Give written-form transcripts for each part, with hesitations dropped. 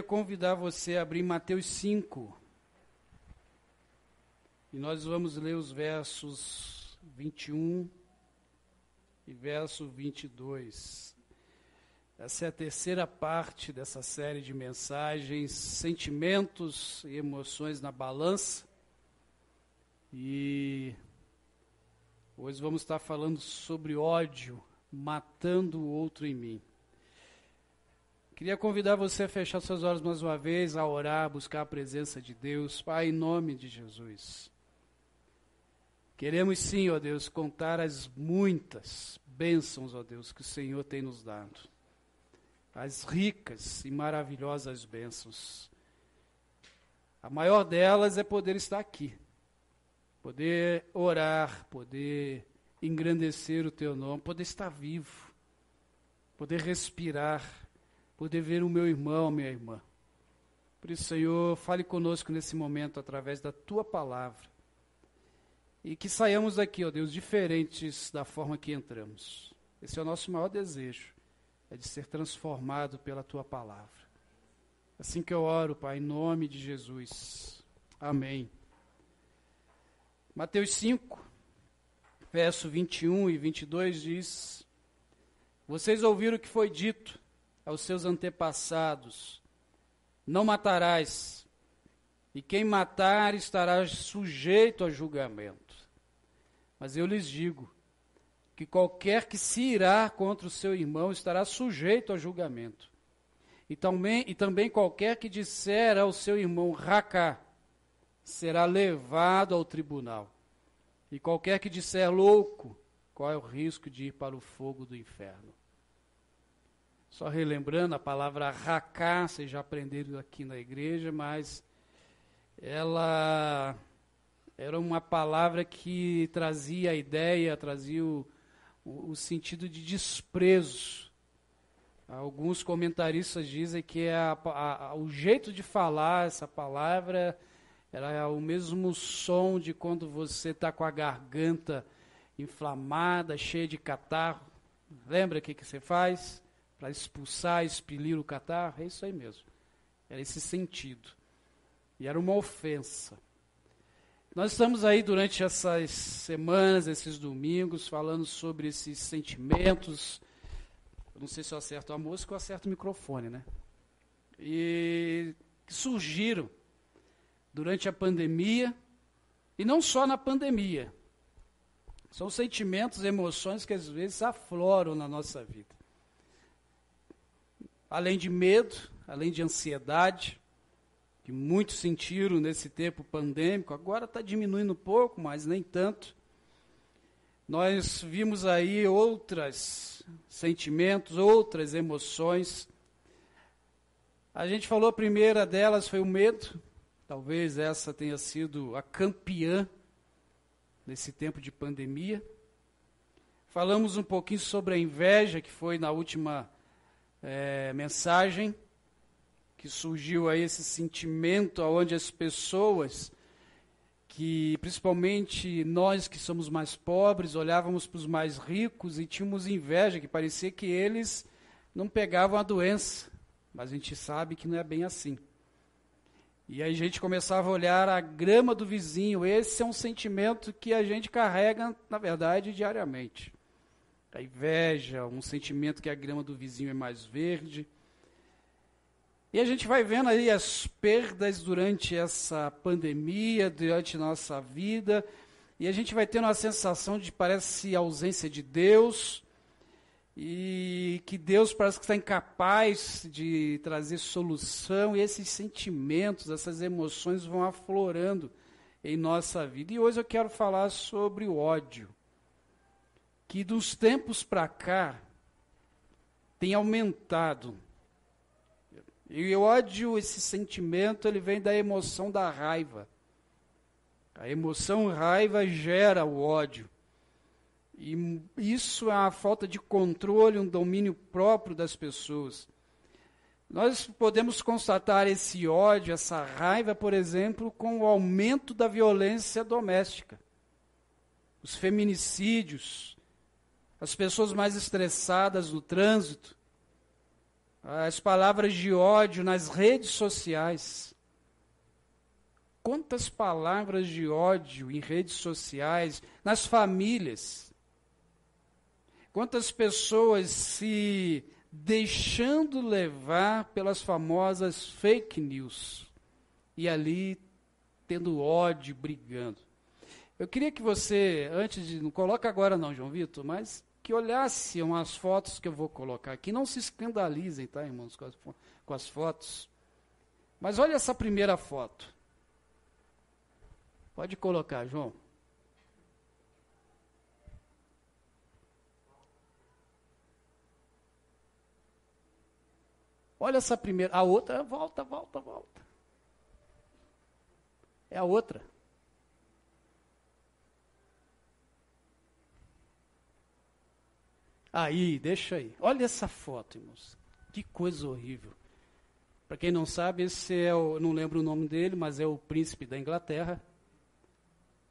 Convidar você a abrir Mateus 5. E nós vamos ler os versos 21 e verso 22. Essa é a terceira parte dessa série de mensagens, sentimentos e emoções na balança. E hoje vamos estar falando sobre ódio, matando o outro em mim. Queria convidar você a fechar suas olhos mais uma vez, a orar, a buscar a presença de Deus. Pai, em nome de Jesus. Queremos sim, ó Deus, contar as muitas bênçãos, ó Deus, que o Senhor tem nos dado. As ricas e maravilhosas bênçãos. A maior delas é poder estar aqui. Poder orar, poder engrandecer o Teu nome, poder estar vivo, poder respirar, poder ver o meu irmão, a minha irmã. Por isso, Senhor, fale conosco nesse momento através da Tua palavra. E que saiamos daqui, ó Deus, diferentes da forma que entramos. Esse é o nosso maior desejo, é de ser transformado pela Tua palavra. Assim que eu oro, Pai, em nome de Jesus. Amém. Mateus 5, verso 21 e 22 diz: Vocês ouviram o que foi dito aos seus antepassados: não matarás, e quem matar estará sujeito a julgamento. Mas eu lhes digo que qualquer que se irá contra o seu irmão estará sujeito a julgamento. E também qualquer que disser ao seu irmão racá será levado ao tribunal. E qualquer que disser louco, qual é o risco de ir para o fogo do inferno? Só relembrando, a palavra racá, vocês já aprenderam aqui na igreja, mas ela era uma palavra que trazia a ideia, trazia o sentido de desprezo. Alguns comentaristas dizem que o jeito de falar essa palavra era o mesmo som de quando você está com a garganta inflamada, cheia de catarro. Lembra o que você faz? Para expulsar, expelir o catarro, é isso aí mesmo. Era esse sentido. E era uma ofensa. Nós estamos aí durante essas semanas, esses domingos, falando sobre esses sentimentos. Eu não sei se eu acerto a música ou acerto o microfone, né? E que surgiram durante a pandemia, e não só na pandemia. São sentimentos e emoções que às vezes afloram na nossa vida. Além de medo, além de ansiedade, que muitos sentiram nesse tempo pandêmico, agora está diminuindo um pouco, mas nem tanto. Nós vimos aí outros sentimentos, outras emoções. A gente falou, a primeira delas foi o medo. Talvez essa tenha sido a campeã nesse tempo de pandemia. Falamos um pouquinho sobre a inveja, que foi na última mensagem, que surgiu aí esse sentimento onde as pessoas, que principalmente nós que somos mais pobres, olhávamos para os mais ricos e tínhamos inveja, que parecia que eles não pegavam a doença, mas a gente sabe que não é bem assim. E aí a gente começava a olhar a grama do vizinho. Esse é um sentimento que a gente carrega, na verdade, diariamente. A inveja, um sentimento que a grama do vizinho é mais verde. E a gente vai vendo aí as perdas durante essa pandemia, durante a nossa vida, e a gente vai tendo uma sensação de, parece, ausência de Deus, e que Deus parece que está incapaz de trazer solução, e esses sentimentos, essas emoções vão aflorando em nossa vida. E hoje eu quero falar sobre o ódio, que dos tempos para cá tem aumentado. E o ódio, esse sentimento, ele vem da emoção da raiva. A emoção raiva gera o ódio. E isso é uma falta de controle, um domínio próprio das pessoas. Nós podemos constatar esse ódio, essa raiva, por exemplo, com o aumento da violência doméstica. Os feminicídios, as pessoas mais estressadas no trânsito, as palavras de ódio nas redes sociais. Quantas palavras de ódio em redes sociais, nas famílias. Quantas pessoas se deixando levar pelas famosas fake news. E ali tendo ódio, brigando. Eu queria que você, antes de, não coloca agora não, João Vitor, mas que olhasse umas fotos que eu vou colocar aqui. Não se escandalizem, tá, irmãos, com as fotos. Mas olha essa primeira foto. Pode colocar, João. Olha essa primeira. A outra, volta. É a outra. Aí, deixa aí. Olha essa foto, irmãos. Que coisa horrível. Para quem não sabe, esse é o, não lembro o nome dele, mas é o príncipe da Inglaterra.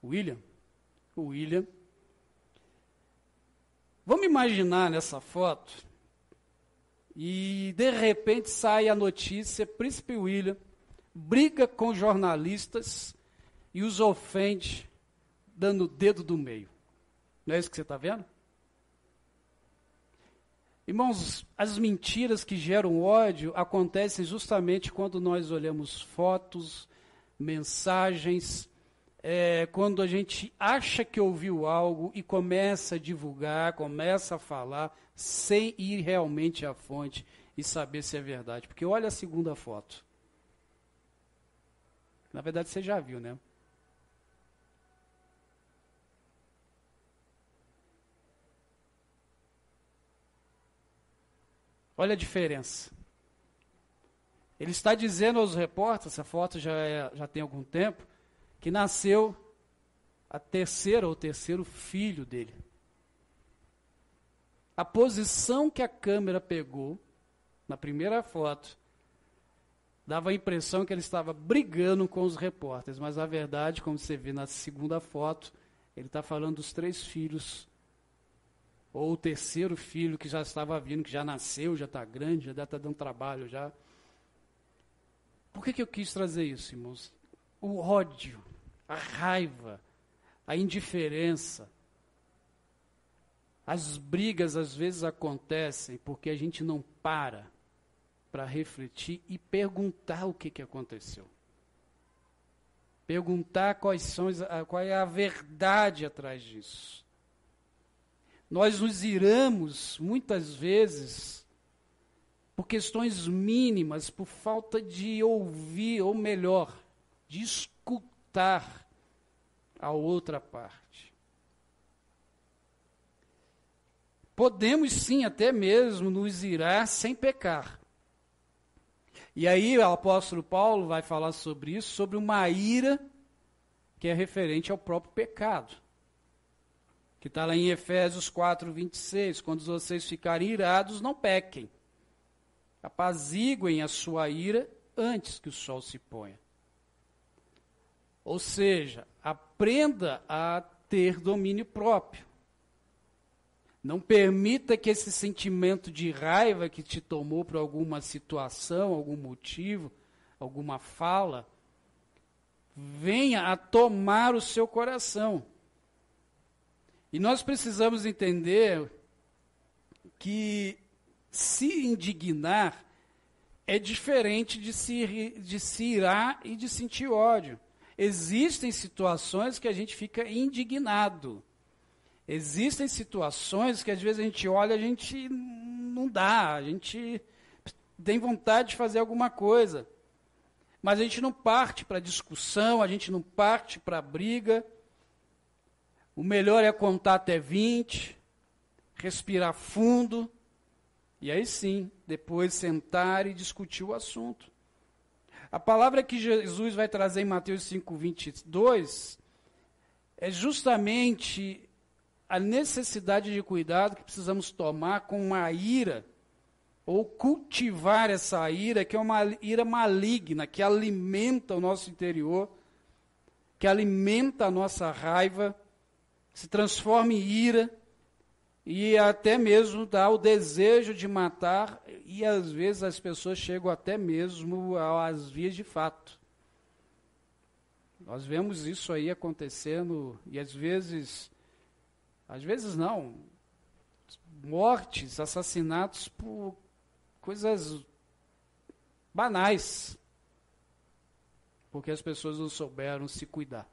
William. O William. Vamos imaginar nessa foto, e de repente sai a notícia, príncipe William briga com jornalistas e os ofende, dando o dedo do meio. Não é isso que você está vendo? Irmãos, as mentiras que geram ódio acontecem justamente quando nós olhamos fotos, mensagens, quando a gente acha que ouviu algo e começa a divulgar, começa a falar, sem ir realmente à fonte e saber se é verdade. Porque olha a segunda foto. Na verdade, você já viu, né? Olha a diferença. Ele está dizendo aos repórteres, essa foto já tem algum tempo, que nasceu a terceira ou o terceiro filho dele. A posição que a câmera pegou na primeira foto dava a impressão que ele estava brigando com os repórteres, mas na verdade, como você vê na segunda foto, ele está falando dos 3 filhos, ou o terceiro filho que já estava vindo, que já nasceu, já está grande, já está dando trabalho já. Por que eu quis trazer isso, irmãos? O ódio, a raiva, a indiferença, as brigas às vezes acontecem porque a gente não para refletir e perguntar o que aconteceu. Perguntar qual é a verdade atrás disso. Nós nos iramos, muitas vezes, por questões mínimas, por falta de ouvir, ou melhor, de escutar a outra parte. Podemos sim até mesmo nos irar sem pecar. E aí o apóstolo Paulo vai falar sobre isso, sobre uma ira que é referente ao próprio pecado. Que está lá em Efésios 4:26, quando vocês ficarem irados, não pequem. Apaziguem a sua ira antes que o sol se ponha. Ou seja, aprenda a ter domínio próprio. Não permita que esse sentimento de raiva que te tomou por alguma situação, algum motivo, alguma fala, venha a tomar o seu coração. E nós precisamos entender que se indignar é diferente de se irar e de sentir ódio. Existem situações que a gente fica indignado. Existem situações que às vezes a gente olha, a gente não dá, a gente tem vontade de fazer alguma coisa. Mas a gente não parte para discussão, a gente não parte para briga. O melhor é contar até 20, respirar fundo, e aí sim, depois sentar e discutir o assunto. A palavra que Jesus vai trazer em Mateus 5:22 é justamente a necessidade de cuidado que precisamos tomar com uma ira, ou cultivar essa ira, que é uma ira maligna, que alimenta o nosso interior, que alimenta a nossa raiva, se transforma em ira, e até mesmo dá o desejo de matar, e às vezes as pessoas chegam até mesmo às vias de fato. Nós vemos isso aí acontecendo, e às vezes não, mortes, assassinatos por coisas banais, porque as pessoas não souberam se cuidar.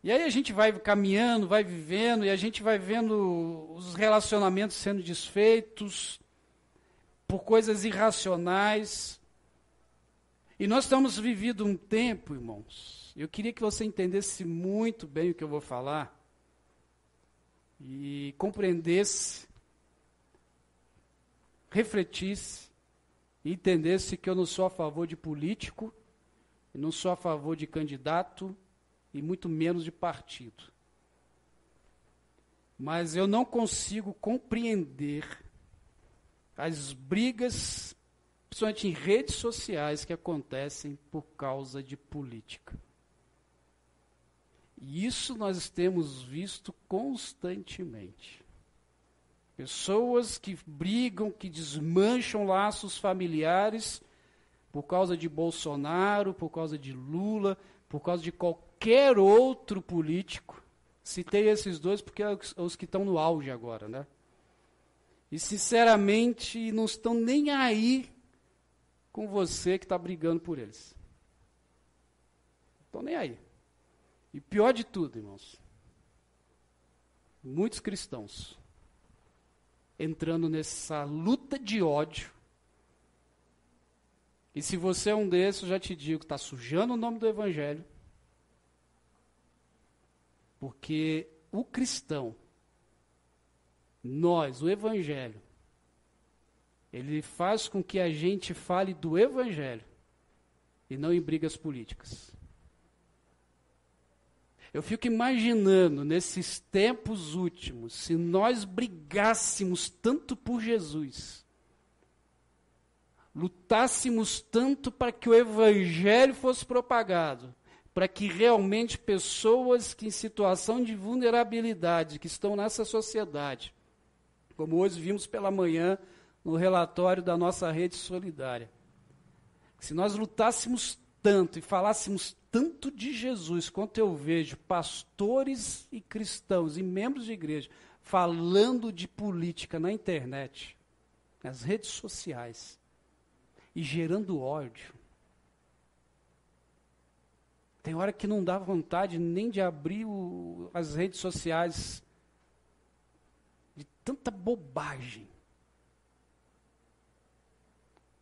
E aí a gente vai caminhando, vai vivendo, e a gente vai vendo os relacionamentos sendo desfeitos por coisas irracionais. E nós estamos vivendo um tempo, irmãos, eu queria que você entendesse muito bem o que eu vou falar, e compreendesse, refletisse, e entendesse que eu não sou a favor de político, eu não sou a favor de candidato, e muito menos de partido. Mas eu não consigo compreender as brigas, principalmente em redes sociais, que acontecem por causa de política. E isso nós temos visto constantemente. Pessoas que brigam, que desmancham laços familiares por causa de Bolsonaro, por causa de Lula, por causa de qualquer outro político. Citei esses dois porque é os que estão no auge agora, né? E, sinceramente, não estão nem aí com você que está brigando por eles. Não estão nem aí. E pior de tudo, irmãos, muitos cristãos entrando nessa luta de ódio. E se você é um desses, eu já te digo, está sujando o nome do Evangelho. Porque o cristão, nós, o Evangelho, ele faz com que a gente fale do Evangelho e não em brigas políticas. Eu fico imaginando, nesses tempos últimos, se nós brigássemos tanto por Jesus, lutássemos tanto para que o Evangelho fosse propagado, para que realmente pessoas que em situação de vulnerabilidade, que estão nessa sociedade, como hoje vimos pela manhã no relatório da nossa rede solidária, se nós lutássemos tanto e falássemos tanto de Jesus, quanto eu vejo pastores e cristãos e membros de igreja falando de política na internet, nas redes sociais, e gerando ódio. Tem hora que não dá vontade nem de abrir as redes sociais, de tanta bobagem.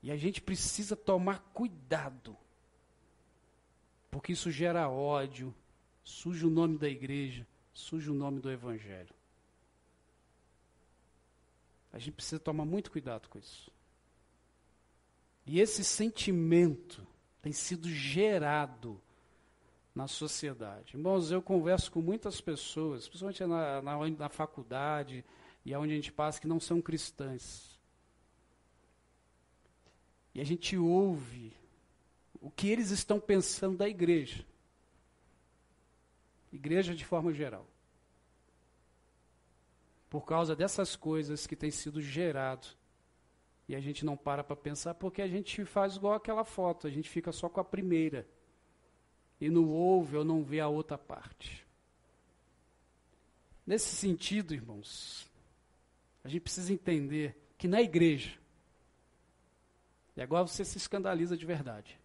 E a gente precisa tomar cuidado, porque isso gera ódio, suja o nome da igreja, suja o nome do Evangelho. A gente precisa tomar muito cuidado com isso. E esse sentimento tem sido gerado na sociedade. Irmãos, eu converso com muitas pessoas, principalmente na faculdade e aonde a gente passa, que não são cristãs. E a gente ouve o que eles estão pensando da igreja. Igreja de forma geral. Por causa dessas coisas que têm sido gerado. E a gente não para pensar, porque a gente faz igual aquela foto, a gente fica só com a primeira. E não ouve ou não vê a outra parte. Nesse sentido, irmãos, a gente precisa entender que na igreja, e agora você se escandaliza de verdade,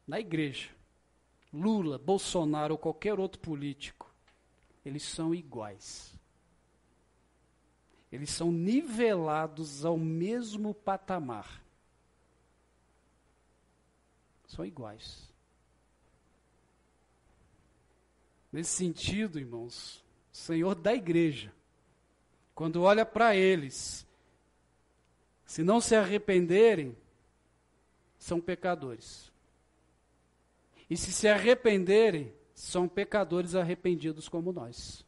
na igreja, Lula, Bolsonaro ou qualquer outro político, eles são iguais. Eles são nivelados ao mesmo patamar. São iguais. Nesse sentido, irmãos, o Senhor da igreja, quando olha para eles, se não se arrependerem, são pecadores. E se arrependerem, são pecadores arrependidos como nós.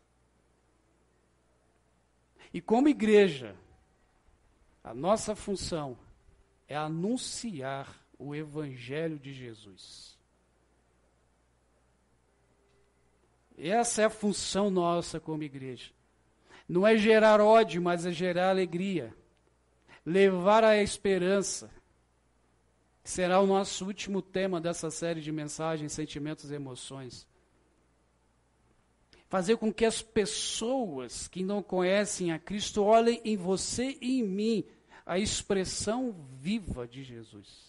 E como igreja, a nossa função é anunciar o Evangelho de Jesus. Essa é a função nossa como igreja. Não é gerar ódio, mas é gerar alegria. Levar a esperança. Que será o nosso último tema dessa série de mensagens, sentimentos e emoções. Fazer com que as pessoas que não conhecem a Cristo olhem em você e em mim a expressão viva de Jesus.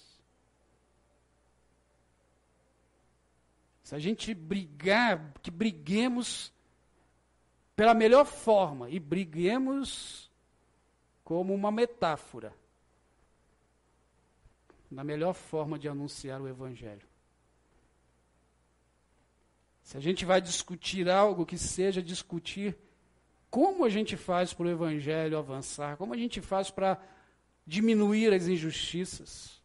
Se a gente brigar, que briguemos pela melhor forma e briguemos como uma metáfora na melhor forma de anunciar o Evangelho. Se a gente vai discutir algo, que seja discutir como a gente faz para o Evangelho avançar, como a gente faz para diminuir as injustiças.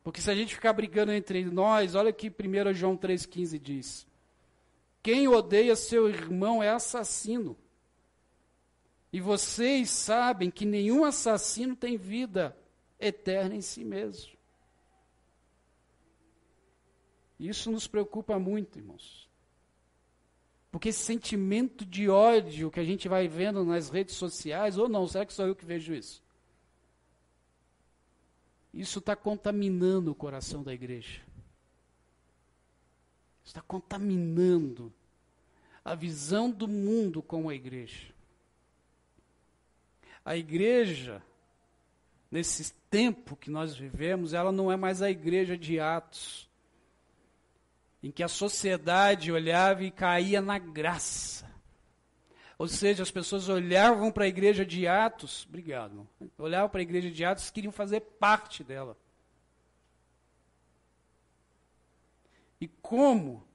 Porque se a gente ficar brigando entre nós, olha que 1 João 3,15 diz: quem odeia seu irmão é assassino. E vocês sabem que nenhum assassino tem vida eterna em si mesmo. Isso nos preocupa muito, irmãos. Porque esse sentimento de ódio que a gente vai vendo nas redes sociais, ou não, será que sou eu que vejo isso? Isso está contaminando o coração da igreja. Está contaminando a visão do mundo com a igreja. A igreja, nesse tempo que nós vivemos, ela não é mais a igreja de Atos, em que a sociedade olhava e caía na graça. Ou seja, as pessoas olhavam para a igreja de Atos, obrigado, olhavam para a igreja de Atos e queriam fazer parte dela. E como?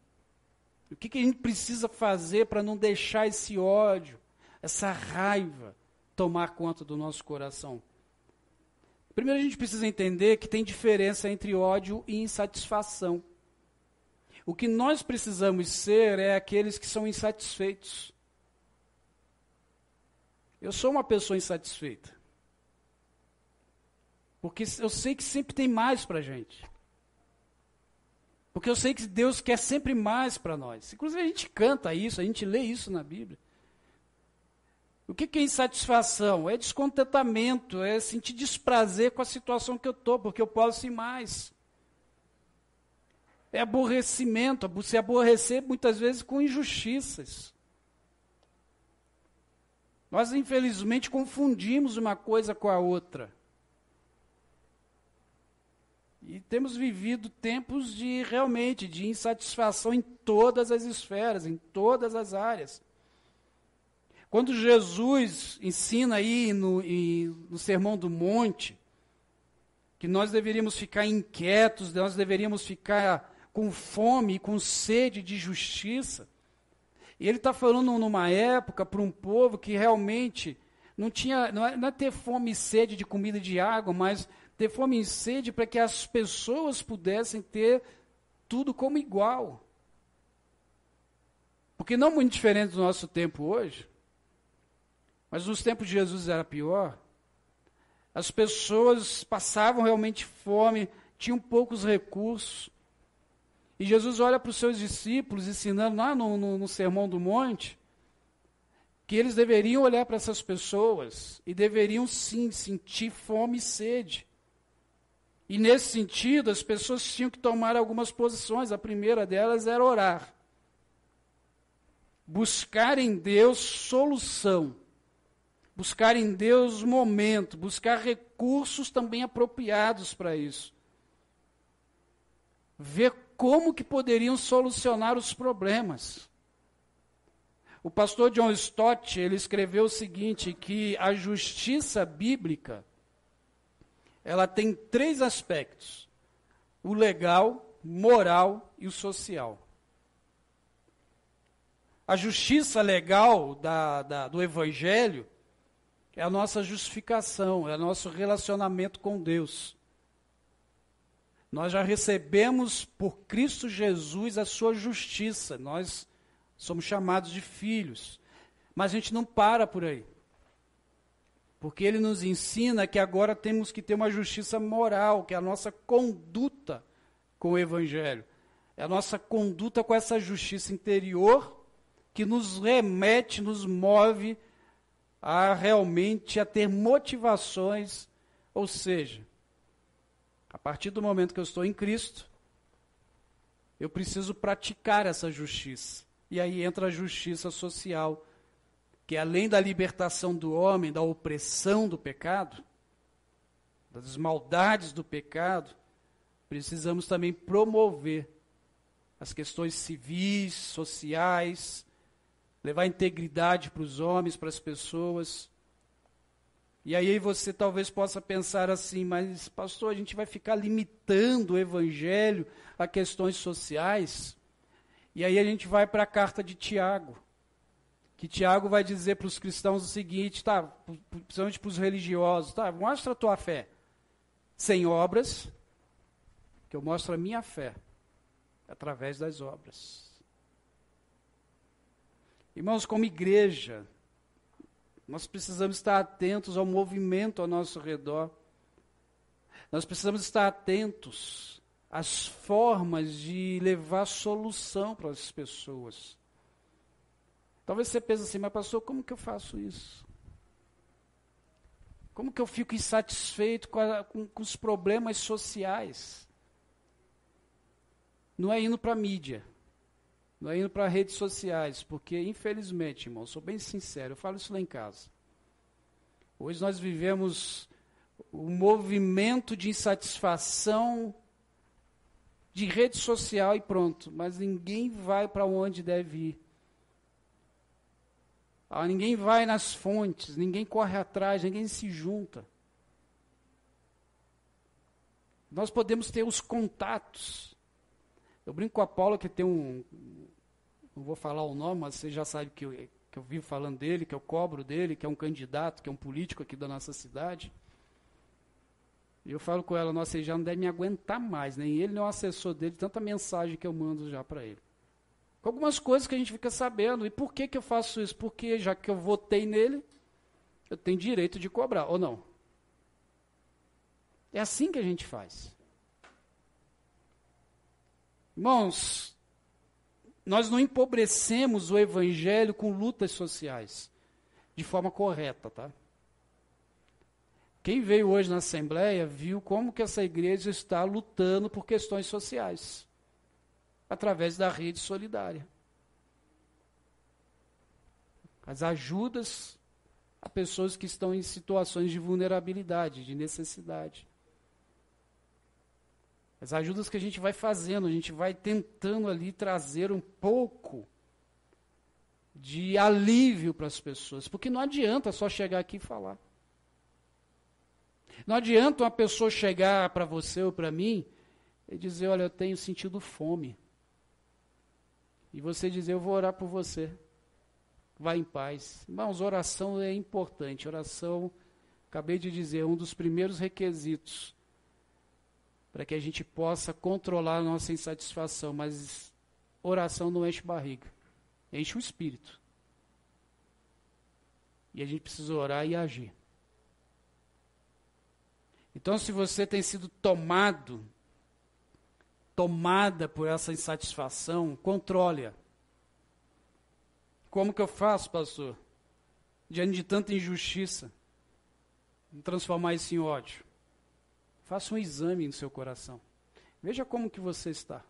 O que a gente precisa fazer para não deixar esse ódio, essa raiva tomar conta do nosso coração? Primeiro a gente precisa entender que tem diferença entre ódio e insatisfação. O que nós precisamos ser é aqueles que são insatisfeitos. Eu sou uma pessoa insatisfeita. Porque eu sei que sempre tem mais para a gente. Porque eu sei que Deus quer sempre mais para nós. Inclusive a gente canta isso, a gente lê isso na Bíblia. O que é insatisfação? É descontentamento, é sentir desprazer com a situação que eu estou, porque eu posso ir mais. É aborrecimento, se aborrecer muitas vezes com injustiças. Nós, infelizmente, confundimos uma coisa com a outra. E temos vivido tempos realmente de insatisfação em todas as esferas, em todas as áreas. Quando Jesus ensina aí no Sermão do Monte, que nós deveríamos ficar inquietos, nós deveríamos ficar com fome e com sede de justiça. E ele está falando numa época para um povo que realmente não é ter fome e sede de comida e de água, mas ter fome e sede para que as pessoas pudessem ter tudo como igual. Porque não muito diferente do nosso tempo hoje, mas nos tempos de Jesus era pior. As pessoas passavam realmente fome, tinham poucos recursos. E Jesus olha para os seus discípulos, ensinando lá no Sermão do Monte, que eles deveriam olhar para essas pessoas e deveriam sim sentir fome e sede. E nesse sentido, as pessoas tinham que tomar algumas posições. A primeira delas era orar. Buscar em Deus solução. Buscar em Deus momento. Buscar recursos também apropriados para isso. Ver como que poderiam solucionar os problemas. O pastor John Stott, ele escreveu o seguinte, que a justiça bíblica, ela tem 3 aspectos: o legal, moral e o social. A justiça legal do Evangelho é a nossa justificação, é o nosso relacionamento com Deus. Nós já recebemos por Cristo Jesus a sua justiça, nós somos chamados de filhos, mas a gente não para por aí, porque ele nos ensina que agora temos que ter uma justiça moral, que é a nossa conduta com o Evangelho, é a nossa conduta com essa justiça interior, que nos remete, nos move a ter motivações, ou seja, a partir do momento que eu estou em Cristo, eu preciso praticar essa justiça. E aí entra a justiça social, que além da libertação do homem, da opressão do pecado, das maldades do pecado, precisamos também promover as questões civis, sociais, levar integridade para os homens, para as pessoas. E aí você talvez possa pensar assim, mas pastor, a gente vai ficar limitando o evangelho a questões sociais? E aí a gente vai para a carta de Tiago, que Tiago vai dizer para os cristãos o seguinte, tá, principalmente para os religiosos, tá, mostra a tua fé, sem obras, que eu mostro a minha fé, através das obras. Irmãos, como igreja, nós precisamos estar atentos ao movimento ao nosso redor. Nós precisamos estar atentos às formas de levar solução para as pessoas. Talvez você pense assim, mas pastor, como que eu faço isso? Como que eu fico insatisfeito com os problemas sociais? Não é indo para a mídia. Não é indo para redes sociais, porque, infelizmente, irmão, sou bem sincero, eu falo isso lá em casa. Hoje nós vivemos um movimento de insatisfação de rede social e pronto, mas ninguém vai para onde deve ir. Ninguém vai nas fontes, ninguém corre atrás, ninguém se junta. Nós podemos ter os contatos. Eu brinco com a Paula que tem não vou falar o nome, mas você já sabe que eu vivo falando dele, que eu cobro dele, que é um candidato, que é um político aqui da nossa cidade. E eu falo com ela, nossa, ele já não deve me aguentar mais, nem ele, nem o assessor dele, tanta mensagem que eu mando já para ele. Com algumas coisas que a gente fica sabendo. E por que eu faço isso? Porque já que eu votei nele, eu tenho direito de cobrar, ou não? É assim que a gente faz. Irmãos, nós não empobrecemos o evangelho com lutas sociais, de forma correta, tá? Quem veio hoje na Assembleia viu como que essa igreja está lutando por questões sociais, através da rede solidária. As ajudas a pessoas que estão em situações de vulnerabilidade, de necessidade. As ajudas que a gente vai fazendo, a gente vai tentando ali trazer um pouco de alívio para as pessoas, porque não adianta só chegar aqui e falar. Não adianta uma pessoa chegar para você ou para mim e dizer, olha, eu tenho sentido fome. E você dizer, eu vou orar por você. Vai em paz. Irmãos, oração é importante. Oração, acabei de dizer, é um dos primeiros requisitos para que a gente possa controlar a nossa insatisfação. Mas oração não enche barriga, enche o espírito. E a gente precisa orar e agir. Então, se você tem sido tomada por essa insatisfação, controle-a. Como que eu faço, pastor? Diante de tanta injustiça, transformar isso em ódio. Faça um exame no seu coração. Veja como que você está.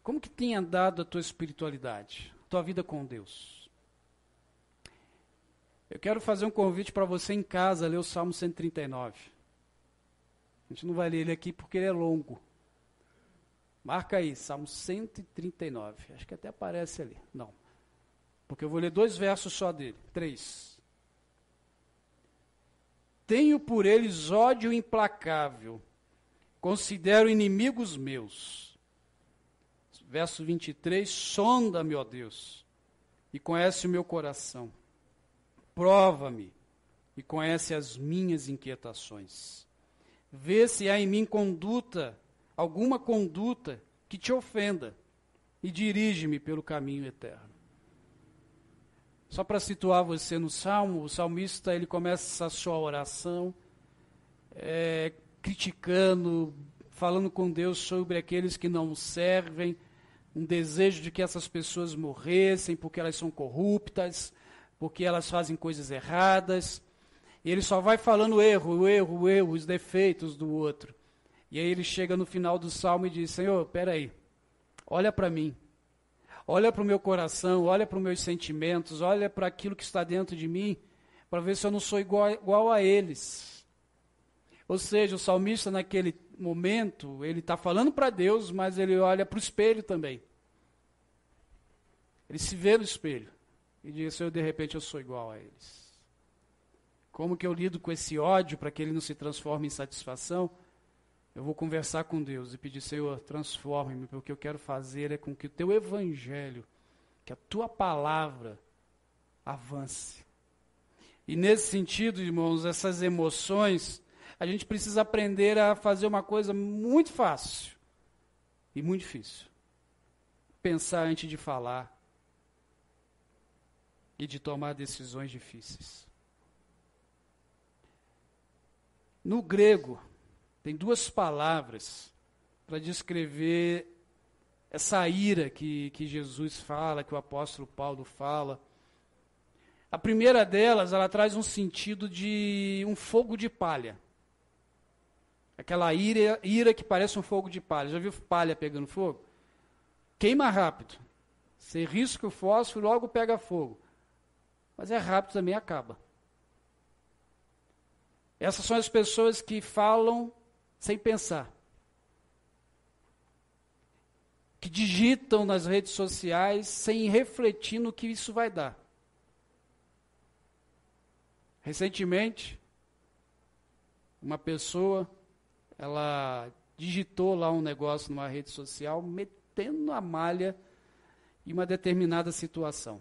Como que tem andado a tua espiritualidade, a tua vida com Deus? Eu quero fazer um convite para você em casa, ler o Salmo 139. A gente não vai ler ele aqui porque ele é longo. Marca aí, Salmo 139. Acho que até aparece ali. Não. Porque eu vou ler 2 versos só dele. 3. Tenho por eles ódio implacável. Considero inimigos meus. Verso 23. Sonda-me, ó Deus, e conhece o meu coração. Prova-me e conhece as minhas inquietações. Vê se há em mim alguma conduta que te ofenda e dirige-me pelo caminho eterno. Só para situar você no Salmo, o salmista ele começa a sua oração criticando, falando com Deus sobre aqueles que não o servem, um desejo de que essas pessoas morressem porque elas são corruptas, porque elas fazem coisas erradas. E ele só vai falando o erro, os defeitos do outro. E aí ele chega no final do salmo e diz: Senhor, peraí, olha para mim, olha para o meu coração, olha para os meus sentimentos, olha para aquilo que está dentro de mim, para ver se eu não sou igual a eles. Ou seja, o salmista naquele momento, ele está falando para Deus, mas ele olha para o espelho também. Ele se vê no espelho e diz: Senhor, de repente eu sou igual a eles. Como que eu lido com esse ódio para que ele não se transforme em satisfação? Eu vou conversar com Deus e pedir: Senhor, transforme-me, porque o que eu quero fazer é com que o teu evangelho, que a tua palavra avance. E nesse sentido, irmãos, essas emoções, a gente precisa aprender a fazer uma coisa muito fácil e muito difícil. Pensar antes de falar e de tomar decisões difíceis. No grego, tem duas palavras para descrever essa ira que Jesus fala, que o apóstolo Paulo fala. A primeira delas, ela traz um sentido de um fogo de palha. Aquela ira que parece um fogo de palha. Já viu palha pegando fogo? Queima rápido. Você risca o fósforo, logo pega fogo. Mas é rápido, também acaba. Essas são as pessoas que falam sem pensar. Que digitam nas redes sociais sem refletir no que isso vai dar. Recentemente, uma pessoa, ela digitou lá um negócio numa rede social, metendo a malha em uma determinada situação.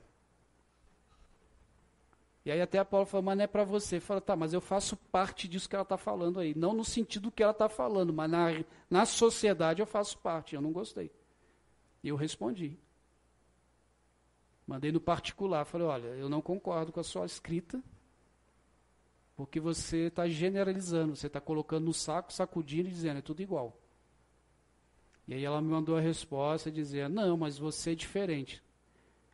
E aí até a Paula falou: mas não é para você. Fala: tá, mas eu faço parte disso que ela está falando aí. Não no sentido que ela está falando, mas na sociedade eu faço parte. Eu não gostei. E eu respondi. Mandei no particular. Falei: olha, eu não concordo com a sua escrita, porque você está generalizando. Você está colocando no saco, sacudindo e dizendo: é tudo igual. E aí ela me mandou a resposta dizendo: não, mas você é diferente.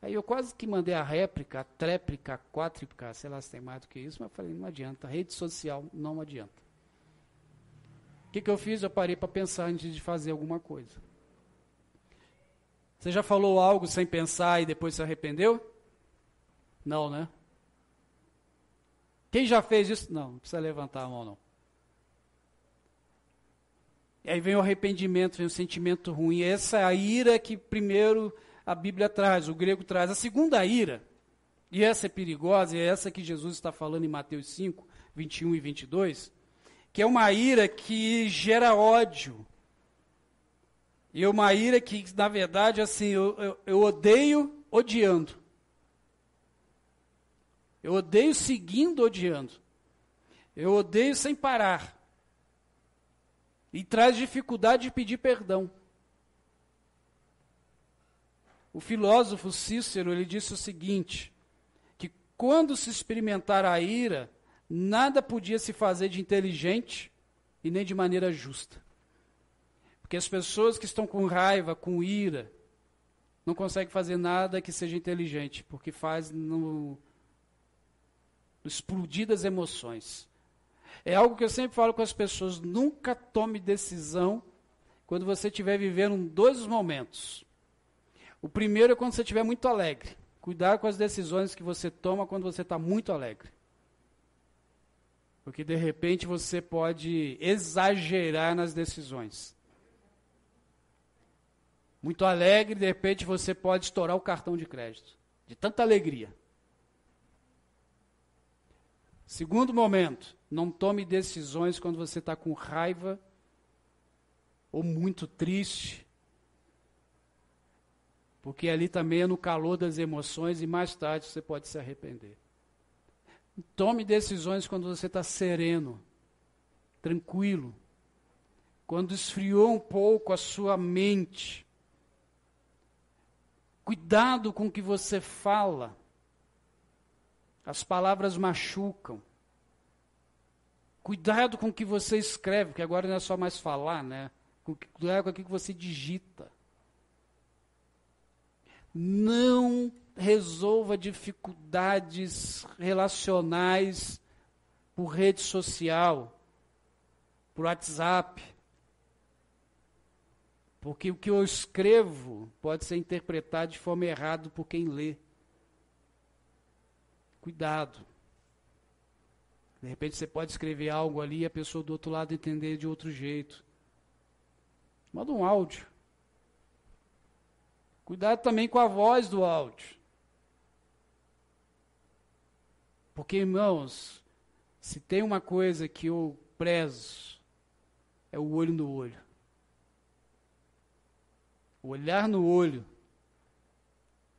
Aí eu quase que mandei a réplica, a tréplica, a quádriplica, sei lá se tem mais do que isso, mas eu falei: não adianta, rede social não adianta. O que eu fiz? Eu parei para pensar antes de fazer alguma coisa. Você já falou algo sem pensar e depois se arrependeu? Não, né? Quem já fez isso? Não precisa levantar a mão, não. E aí vem o arrependimento, vem o sentimento ruim. Essa é a ira que primeiro a Bíblia traz, o grego traz. A segunda ira, e essa é perigosa, e é essa que Jesus está falando em Mateus 5, 21 e 22, que é uma ira que gera ódio. E é uma ira que, na verdade, assim, eu odeio odiando. Eu odeio seguindo odiando. Eu odeio sem parar. E traz dificuldade de pedir perdão. O filósofo Cícero, ele disse o seguinte, que quando se experimentar a ira, nada podia se fazer de inteligente e nem de maneira justa. Porque as pessoas que estão com raiva, com ira, não conseguem fazer nada que seja inteligente, porque faz no explodir das emoções. É algo que eu sempre falo com as pessoas: nunca tome decisão quando você estiver vivendo dois momentos. O primeiro é quando você estiver muito alegre. Cuidado com as decisões que você toma quando você está muito alegre. Porque de repente você pode exagerar nas decisões. Muito alegre, de repente você pode estourar o cartão de crédito. De tanta alegria. Segundo momento, não tome decisões quando você está com raiva ou muito triste. Porque ali também é no calor das emoções e mais tarde você pode se arrepender. Tome decisões quando você está sereno, tranquilo. Quando esfriou um pouco a sua mente. Cuidado com o que você fala. As palavras machucam. Cuidado com o que você escreve, porque agora não é só mais falar, né? Cuidado com aquilo que você digita. Não resolva dificuldades relacionais por rede social, por WhatsApp. Porque o que eu escrevo pode ser interpretado de forma errada por quem lê. Cuidado. De repente você pode escrever algo ali e a pessoa do outro lado entender de outro jeito. Manda um áudio. Cuidado também com a voz do áudio. Porque, irmãos, se tem uma coisa que eu prezo, é o olho no olho. O olhar no olho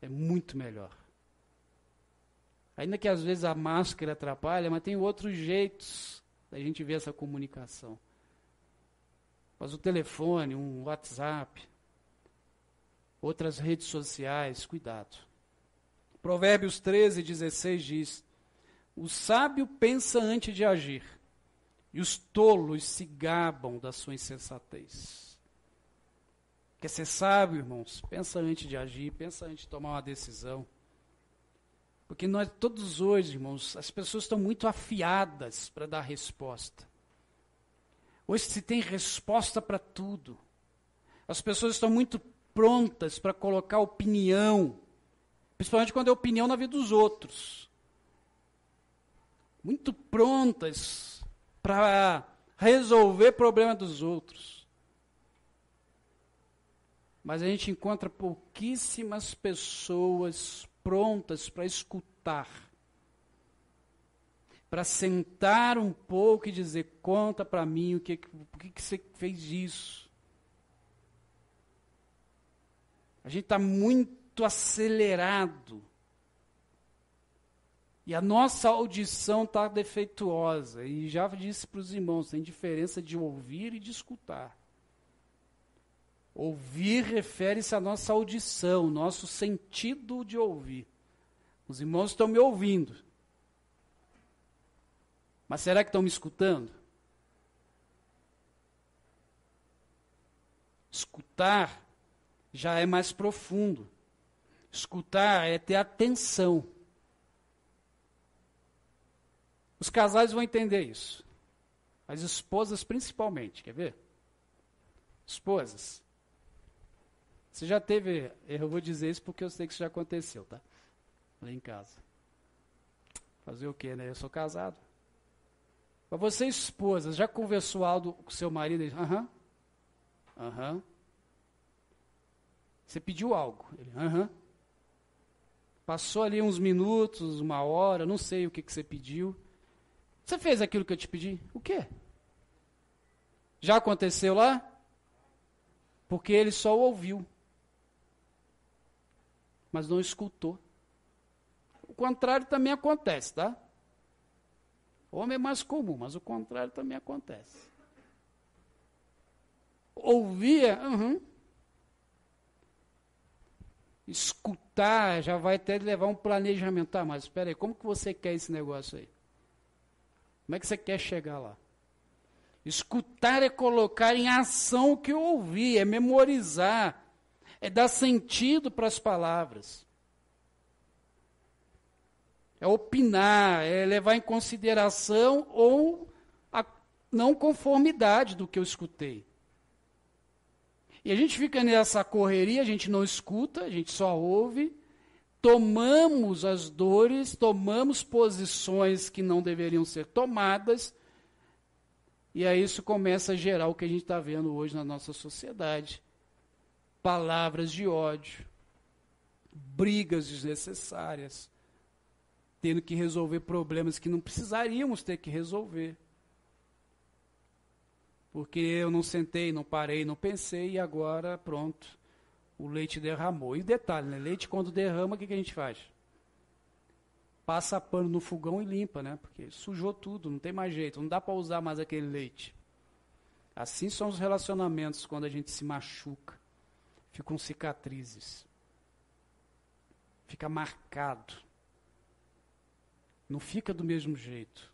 é muito melhor. Ainda que às vezes a máscara atrapalha, mas tem outros jeitos da gente ver essa comunicação. Mas o telefone, um WhatsApp, outras redes sociais, cuidado. Provérbios 13:16 diz: o sábio pensa antes de agir, e os tolos se gabam da sua insensatez. Quer ser sábio, irmãos? Pensa antes de agir, pensa antes de tomar uma decisão. Porque nós todos hoje, irmãos, as pessoas estão muito afiadas para dar resposta. Hoje se tem resposta para tudo. As pessoas estão muito prontas para colocar opinião, principalmente quando é opinião na vida dos outros. Muito prontas para resolver problema dos outros. Mas a gente encontra pouquíssimas pessoas prontas para escutar, para sentar um pouco e dizer: conta para mim por que você fez isso. A gente está muito acelerado e a nossa audição está defeituosa. E já disse para os irmãos, tem diferença de ouvir e de escutar. Ouvir refere-se à nossa audição, nosso sentido de ouvir. Os irmãos estão me ouvindo. Mas será que estão me escutando? Escutar já é mais profundo. Escutar é ter atenção. Os casais vão entender isso. As esposas principalmente, quer ver? Esposas. Você já teve, eu vou dizer isso porque eu sei que isso já aconteceu, tá? Lá em casa. Fazer o quê, né? Eu sou casado. Mas você, esposa, já conversou algo com seu marido? Aham. Aham. Você pediu algo? Ele, aham. Passou ali uns minutos, uma hora, não sei o que você pediu. Você fez aquilo que eu te pedi? O quê? Já aconteceu lá? Porque ele só ouviu, mas não escutou. O contrário também acontece, tá? Homem é mais comum, mas o contrário também acontece. Ouvir, escutar, já vai até levar um planejamento. Tá, mas espera aí, como que você quer esse negócio aí? Como é que você quer chegar lá? Escutar é colocar em ação o que eu ouvi, é memorizar, é dar sentido para as palavras. É opinar, é levar em consideração ou a não conformidade do que eu escutei. E a gente fica nessa correria, a gente não escuta, a gente só ouve, tomamos as dores, tomamos posições que não deveriam ser tomadas, e aí isso começa a gerar o que a gente está vendo hoje na nossa sociedade. Palavras de ódio, brigas desnecessárias, tendo que resolver problemas que não precisaríamos ter que resolver. Porque eu não sentei, não parei, não pensei, e agora, pronto, o leite derramou. E detalhe, né? Leite quando derrama, o que a gente faz? Passa pano no fogão e limpa, né? Porque sujou tudo, não tem mais jeito, não dá para usar mais aquele leite. Assim são os relacionamentos quando a gente se machuca. Ficam cicatrizes. Fica marcado. Não fica do mesmo jeito.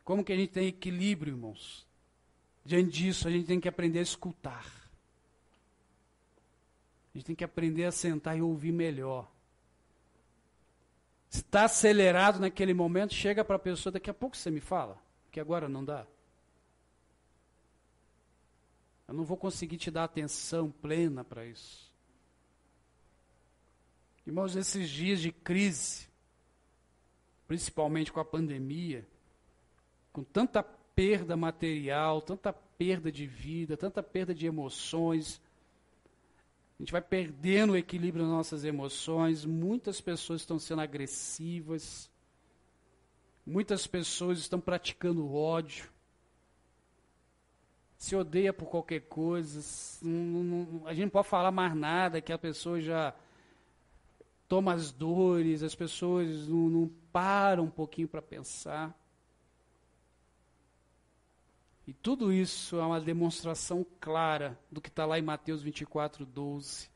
Como que a gente tem equilíbrio, irmãos? Diante disso, a gente tem que aprender a escutar. A gente tem que aprender a sentar e ouvir melhor. está acelerado naquele momento, chega para a pessoa, daqui a pouco você me fala, que agora não dá. Eu não vou conseguir te dar atenção plena para isso. Irmãos, nesses dias de crise, principalmente com a pandemia, com tanta perda material, tanta perda de vida, tanta perda de emoções, a gente vai perdendo o equilíbrio das nossas emoções, muitas pessoas estão sendo agressivas, muitas pessoas estão praticando ódio, se odeia por qualquer coisa, a gente não pode falar mais nada, que a pessoa já toma as dores, as pessoas não param um pouquinho para pensar. E tudo isso é uma demonstração clara do que está lá em Mateus 24:12,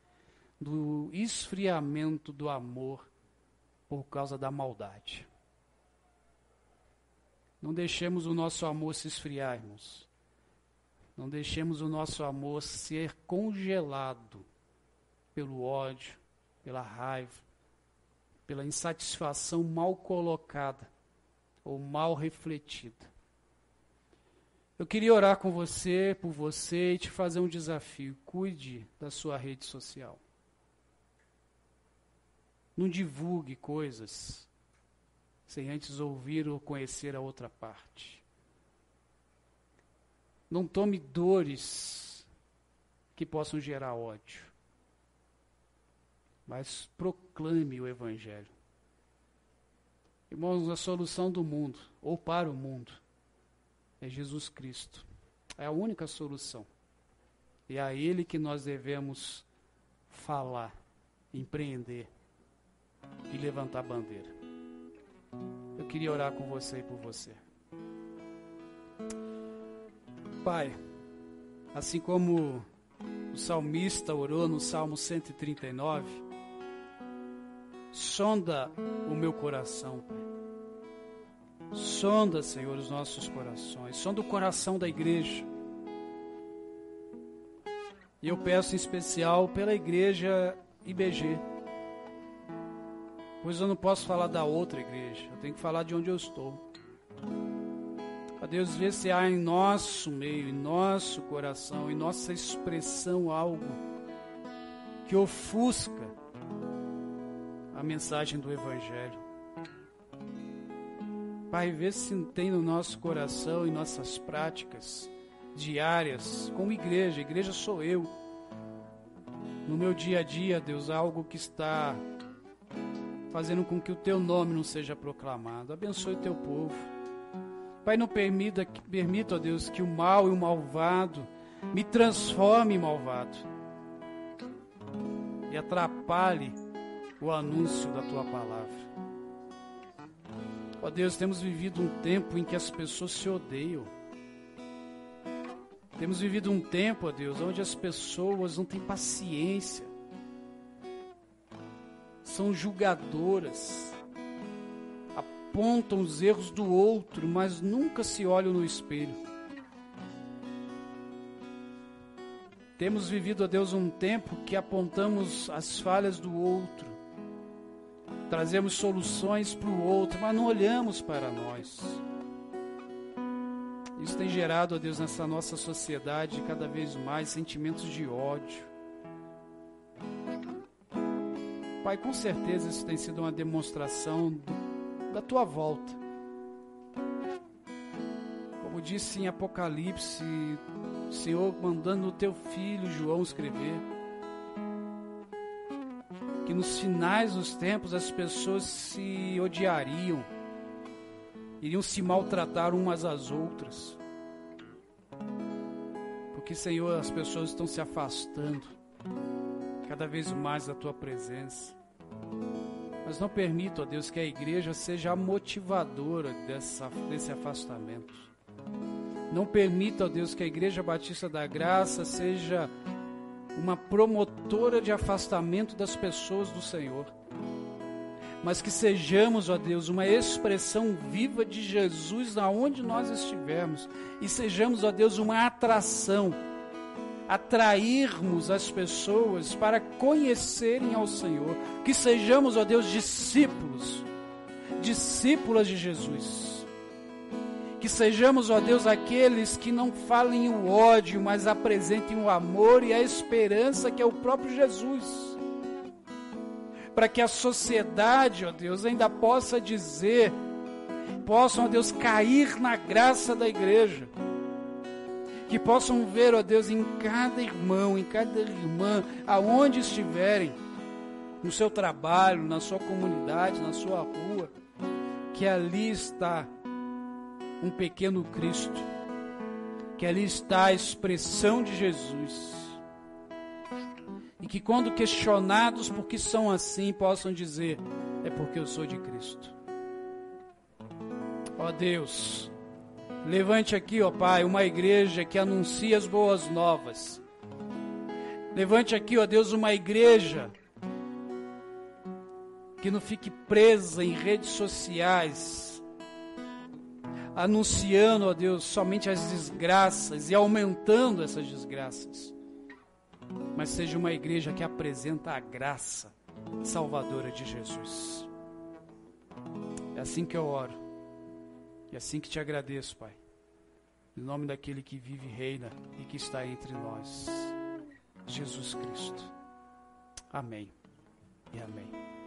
do esfriamento do amor por causa da maldade. Não deixemos o nosso amor se esfriar, irmãos. Não deixemos o nosso amor ser congelado pelo ódio, pela raiva, pela insatisfação mal colocada ou mal refletida. Eu queria orar com você, por você, e te fazer um desafio. Cuide da sua rede social. Não divulgue coisas sem antes ouvir ou conhecer a outra parte. Não tome dores que possam gerar ódio, mas proclame o Evangelho. Irmãos, a solução do mundo, ou para o mundo, é Jesus Cristo. É a única solução. E é a Ele que nós devemos falar, empreender e levantar bandeira. Eu queria orar com você e por você. Pai, assim como o salmista orou no Salmo 139, sonda o meu coração, Pai. Sonda, Senhor, os nossos corações. Sonda o coração da igreja. E eu peço em especial pela igreja IBG. Pois eu não posso falar da outra igreja. Eu tenho que falar de onde eu estou. Ó Deus, vê se há em nosso meio, em nosso coração, em nossa expressão algo que ofusca a mensagem do Evangelho. Pai, vê se tem no nosso coração e nossas práticas diárias, como igreja. Igreja sou eu. No meu dia a dia, Deus, algo que está fazendo com que o Teu nome não seja proclamado. Abençoe o Teu povo. Pai, não permita, ó Deus, que o mal e o malvado me transforme em malvado e atrapalhe o anúncio da Tua palavra. Ó Deus, temos vivido um tempo em que as pessoas se odeiam. Temos vivido um tempo, ó Deus, onde as pessoas não têm paciência. São julgadoras. Apontam os erros do outro, mas nunca se olham no espelho. Temos vivido, ó Deus, um tempo que apontamos as falhas do outro. Trazemos soluções para o outro, mas não olhamos para nós. Isso tem gerado, ó Deus, nessa nossa sociedade cada vez mais sentimentos de ódio. Pai, com certeza isso tem sido uma demonstração da Tua volta. Como disse em Apocalipse, o Senhor mandando o Teu filho João escrever, que nos finais dos tempos as pessoas se odiariam, iriam se maltratar umas às outras. Porque, Senhor, as pessoas estão se afastando cada vez mais da Tua presença. Mas não permita, ó Deus, que a igreja seja a motivadora desse afastamento. Não permita, ó Deus, que a Igreja Batista da Graça seja uma promotora de afastamento das pessoas do Senhor, mas que sejamos, ó Deus, uma expressão viva de Jesus aonde nós estivermos, e sejamos, ó Deus, uma atração, atrairmos as pessoas para conhecerem ao Senhor, que sejamos, ó Deus, discípulos discípulas de Jesus. Que sejamos, ó Deus, aqueles que não falem o ódio, mas apresentem o amor e a esperança que é o próprio Jesus. Para que a sociedade, ó Deus, ainda possa dizer, possam, ó Deus, cair na graça da igreja. Que possam ver, ó Deus, em cada irmão, em cada irmã, aonde estiverem, no seu trabalho, na sua comunidade, na sua rua, que ali está um pequeno Cristo, que ali está a expressão de Jesus, e que quando questionados por que são assim, possam dizer, é porque eu sou de Cristo. Ó Deus, levante aqui, ó Pai, uma igreja que anuncia as boas novas. Levante aqui, ó Deus, uma igreja que não fique presa em redes sociais, anunciando, ó Deus, somente as desgraças e aumentando essas desgraças. Mas seja uma igreja que apresenta a graça salvadora de Jesus. É assim que eu oro. E é assim que te agradeço, Pai. Em nome daquele que vive e reina e que está entre nós, Jesus Cristo. Amém e amém.